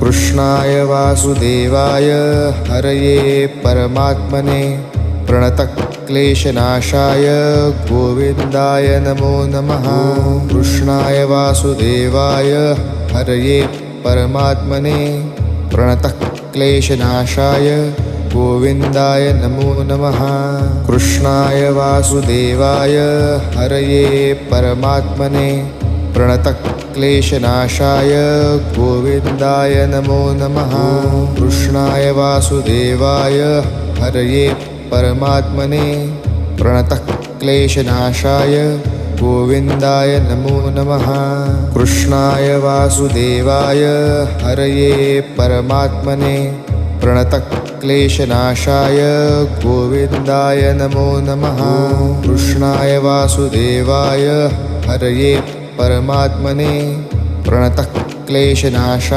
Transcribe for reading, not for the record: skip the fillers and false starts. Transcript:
कृष्णाय वासुदेवाय हरये परमात्मने प्रणतक्लेशनाशाय गोविन्दाय नमो नमः। कृष्णाय वासुदेवाय हरये परमात्मने प्रणतक्लेशनाशाय गोविन्दाय नमो नमः। कृष्णाय वासुदेवाय हरये परमात्मने प्रणतक्लेशनाशाय गोविन्दाय नमो नमः। कृष्णाय वासुदेवाय हरये परमात्मने प्रणतक्लेशनाशाय गोविन्दाय नमो नमः। कृष्णाय वासुदेवाय हरये परमात्मने प्रणतक्लेशनाशाय गोविन्दाय नमो नमः। कृष्णाय वासुदेवाय हरये परमात्मने प्रणतक्लेशनाशाय